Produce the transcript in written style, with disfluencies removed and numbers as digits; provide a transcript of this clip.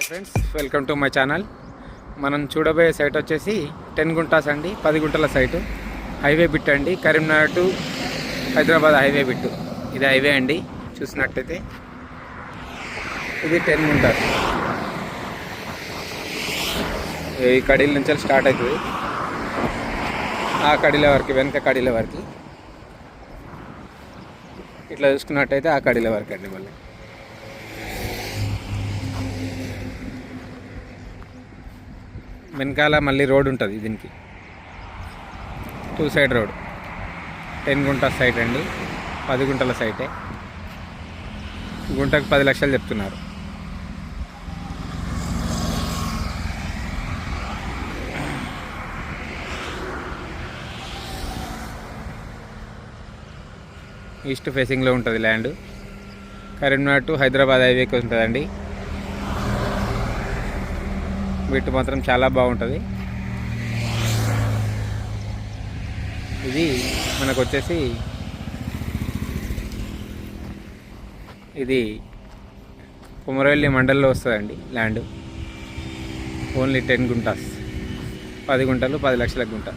Friends, welcome to my channel. మనం చూడబోయే site వచ్చేసి 10 గుంటాస్ అండి, 10 గుంటల సైటు. హైవే బిట్ అండి, Karimnagar to Hyderabad highway bit. ఇది హైవే అండి. చూసినట్టయితే ఇది 10 గుంటాస్. ఈ కడీల నుంచి స్టార్ట్ అవుతుంది, ఆ కడీల వరకు, వెనక కడీల వరకు. ఇట్లా చూసుకున్నట్టయితే ఆ కడీల వరకు అండి. మళ్ళీ వెనకాల మళ్ళీ రోడ్ ఉంటుంది దీనికి, 2 సైడ్ రోడ్. 10 గుంటల సైట్ అండి, 10 గుంటల సైటే. గుంటకు 10 లక్షలు చెప్తున్నారు. ఈస్ట్ ఫేసింగ్లో ఉంటుంది ల్యాండ్. కరీంనగర్ టు హైదరాబాద్ హైవేకి ఉంటుందండి. బిట్ మాత్రం చాలా బాగుంటుంది. ఇది మనకు వచ్చేసి ఇది కొమరవెల్లి మండల్లో వస్తుందండి ల్యాండ్. ఓన్లీ 10 గుంటాస్, 10 గుంటలు 10 లక్షల గుంట.